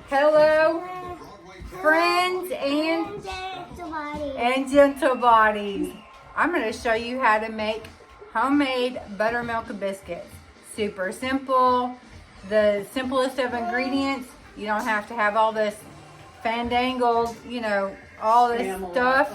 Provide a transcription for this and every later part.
Hello, friends and gentle bodies. I'm going to show you how to make homemade buttermilk biscuits. Super simple, the simplest of ingredients. You don't have to have all this fandangled, all this stuff.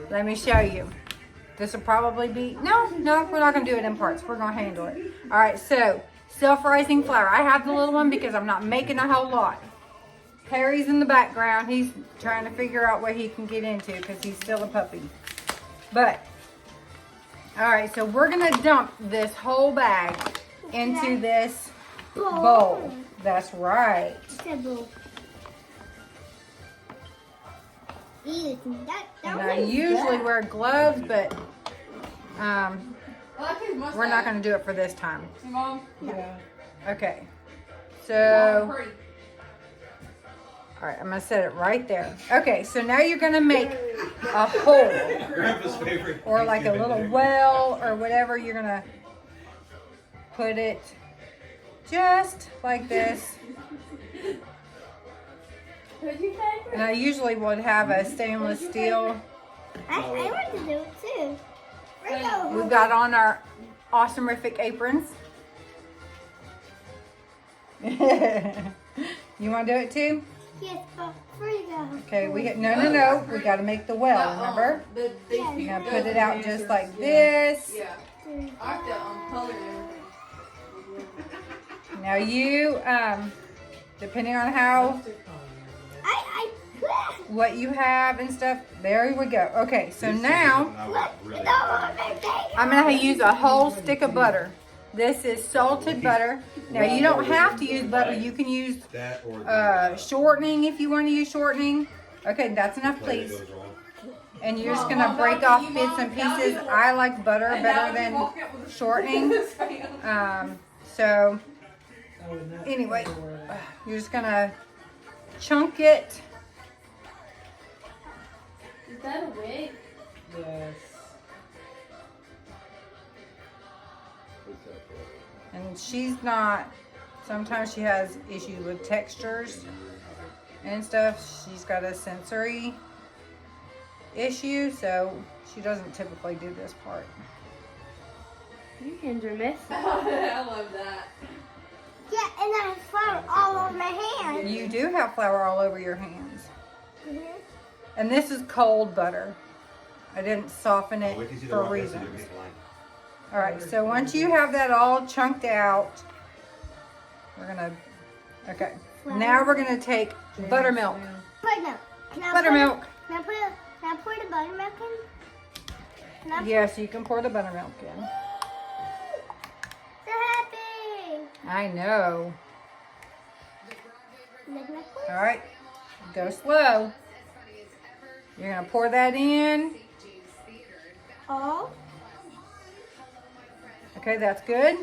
Let me show you. This will probably be, no, we're not going to do it in parts. We're going to handle it. All right, so self-rising flour. I have the little one because I'm not making a whole lot. Harry's in the background. He's trying to figure out what he can get into because he's still a puppy. But, all right, so we're going to dump this whole bag into this bowl. That's right. And I usually wear gloves, but we're not going to do it for this time. Mom? Yeah. Okay. So, all right, I'm going to set it right there. Okay, so now you're going to make a hole or like a little well or whatever. You're going to put it just like this. And I usually would have a stainless steel. I want to do it too. We've got on our awesomerific aprons. You want to do it too? Yes, but Frida. Okay, no. We got to make the well, remember? You're going to put it out just like this. Yeah. I have to color it. Now you, depending on how, what you have and stuff, there we go. Okay, so now, I'm going to use a whole stick of butter. This is salted butter. Now you don't have to use butter. You can use shortening if you want to use shortening. Okay, that's enough, please. And you're just gonna break off bits and pieces. I like butter better than shortening. So anyway, you're just gonna chunk it. Is that a wig? Yes. And she's not, sometimes she has issues with textures and stuff. She's got a sensory issue, so she doesn't typically do this part. Your hands are messy. I love that. Yeah, and I have flour all over my hands. You do have flour all over your hands. Mm-hmm. And this is cold butter. I didn't soften it for reasons. All right, so once you have that all chunked out, we're gonna, okay. Now we're gonna take buttermilk. Buttermilk. Buttermilk. Can I pour the buttermilk in? Yes, you can pour the buttermilk in. So happy. I know. All All right, go slow. You're gonna pour that in. All. Okay, that's good.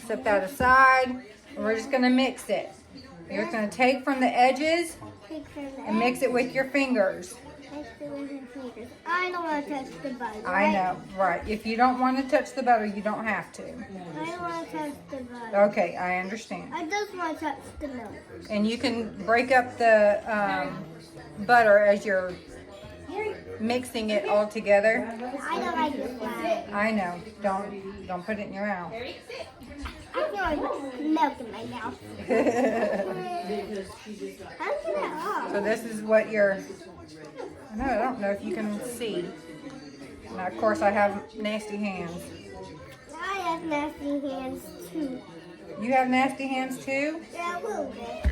Set that aside. And we're just gonna mix it. You're just gonna take from the edges and mix it with your fingers. I don't want to touch the butter. I know, right. If you don't want to touch the butter, you don't have to. I don't want to touch the butter. Okay, I understand. I just want to touch the milk. And you can break up the butter as you're mixing it all together. I don't like this one. I know. Don't put it in your mouth. I feel like milk in my mouth. How's that off? So this is what I don't know if you can see. Now, of course, I have nasty hands. I have nasty hands too. You have nasty hands too? Yeah, a little bit.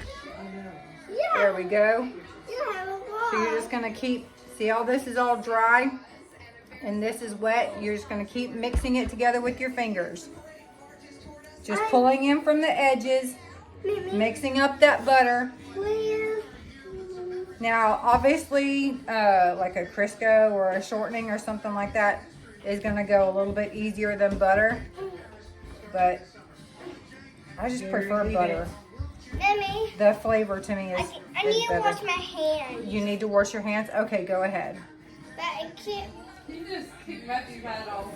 Yeah. There we go. You have a lot. So you're just going to keep, see all this is all dry and this is wet. You're just going to keep mixing it together with your fingers. Just pulling in from the edges, mixing up that butter. Now, obviously, like a Crisco or a shortening or something like that is going to go a little bit easier than butter. But I just prefer butter. Mommy, The flavor to me is I need to better. wash my hands. You need to wash your hands? Okay, go ahead. But I can't. You just kick Matthew's hat off.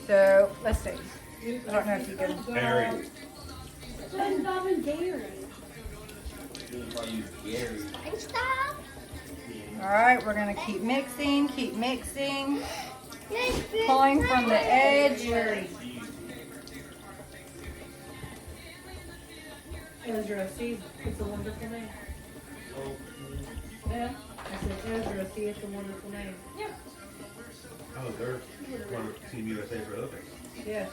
So, let's see. I don't know if you can. Harry. That's not even dairy. And stop. All right, we're gonna keep mixing, Yes, pulling from the edge. Ezra, see, it's a wonderful name. Yeah. I said, Ezra, see, it's a wonderful name. Oh, they're going to Team USA for Olympics. Yes.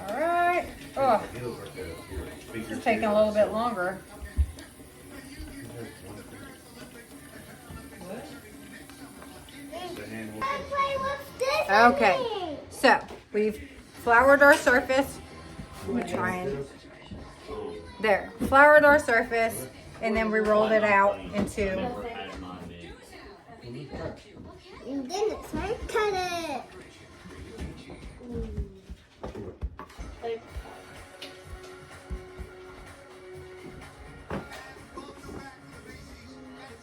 All right. Oh, He looks like a speaker. it's taking a little bit longer. What? The hand will- Play with this. Okay, so we've floured our surface. We're trying. There, floured our surface, and then we rolled it out into. And then it's time to cut it.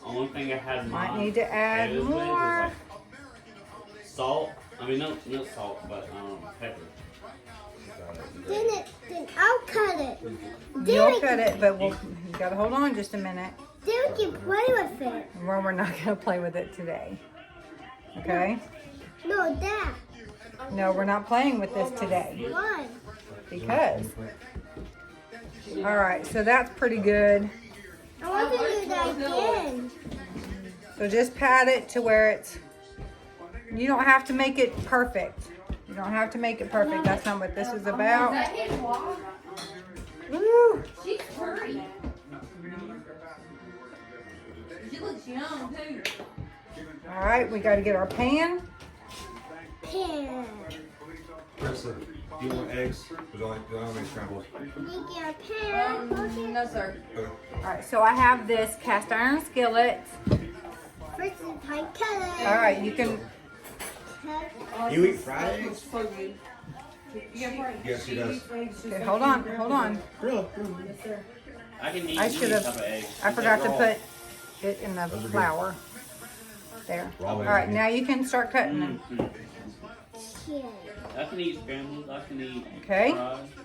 Only thing I had in Might mind need to add potatoes with was, more. like, salt. I mean, no salt, but pepper. Then I'll cut it. You'll cut it, but you gotta hold on just a minute. Then we can play with it. Well, we're not gonna play with it today. Okay? No, that. No, we're not playing with this today Why? because. All right, so that's pretty good. I want to do that again. So just pat it to where it's. You don't have to make it perfect. You don't have to make it perfect. That's not what this is about. That his wife. Woo! She's pretty. She looks young too. All right, we got to get our pan. Pan. Krista, do you want eggs? Because I don't make scrambles. Make your pan. Okay. No sir. Okay. All right, so I have this cast iron skillet. First it's time to cut it. All right, you can. You eat fried eggs? So good. You get fried? Yes, he does. Okay, hold on, hold on. Really? Yes, sir. I can eat I any should have. type of egg. I forgot to Raw. put it in the flour. There. All right, now you can start cutting them. Yeah. I can eat scrambled. I can eat Okay.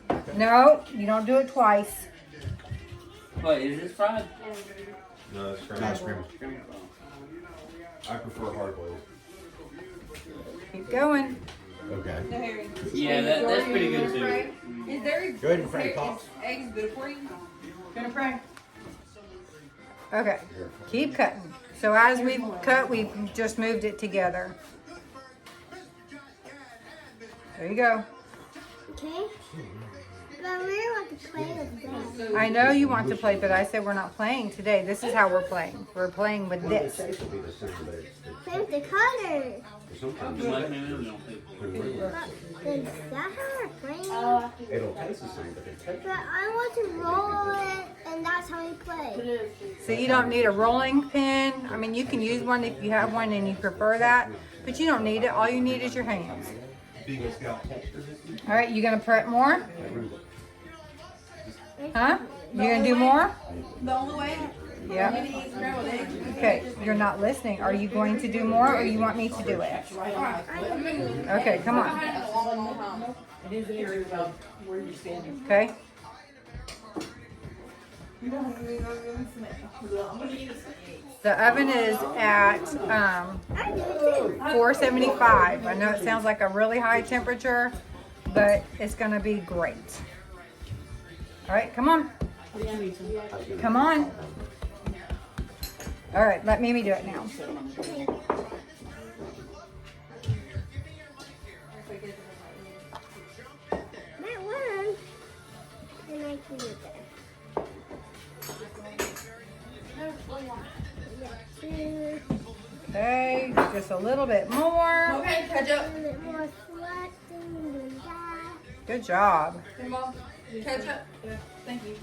fried. No, you don't do it twice. Wait, is this fried? No, it's scrambled. Scrambled. I prefer hard boiled. Keep going. Okay. No, Harry. Yeah, that's pretty good too. Is there Go ahead and fry is pops. eggs good for you? Gonna pray. Okay, keep cutting. So as we cut, we've just moved it together. There you go. Okay. But I really want to play with that. I know you want to play, but I said we're not playing today. This is how we're playing. We're playing with this. Play with the colors. You like me? We don't play. But is that how we're playing? It'll taste the same, but it tastes. But I want to roll it, and that's how we play. So you don't need a rolling pin. I mean, you can use one if you have one and you prefer that, but you don't need it. All you need is your hands. All right, you gonna prep more? Huh? You gonna do more? The only way Yeah. you eat scrambled eggs. Okay, you're not listening. Are you going to do more or you want me to do it? Okay, come on. It is an area about where you're standing. Okay. The oven is at I do it too. 475. I know it sounds like a really high temperature, but it's gonna be great. All right, come on. Come on. All right, let Mimi do it now. That one. And I can do that. Yeah, Okay, just a little bit more. Okay, catch a up. little bit more flat than that. Good job. Hey, Mom. Catch up. Yeah. Thank you.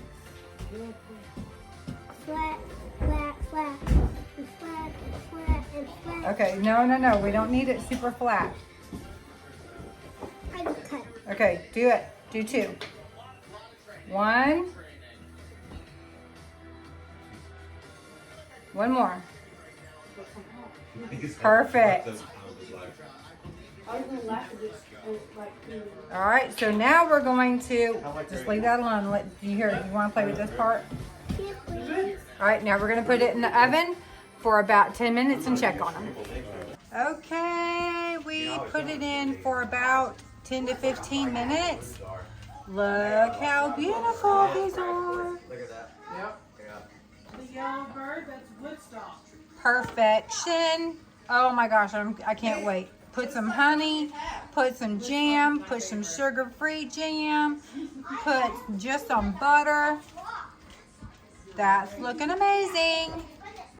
Flat, flat, flat, and flat, and flat, and flat. Okay, no, we don't need it super flat. I just cut. Okay, do it. Do two. One. One more. Perfect. All right, so now we're going to just leave that alone. Let you hear. You want to play with this part? Yes, please. All right, now we're gonna put it in the oven for about 10 minutes and check on them. Okay, we put it in for about 10 to 15 minutes. Look how beautiful these are. Yep. The yellow bird, that's Woodstock. Perfection. Oh my gosh, I can't wait. Put some honey, put some jam, put some sugar-free jam, put just some butter. That's looking amazing.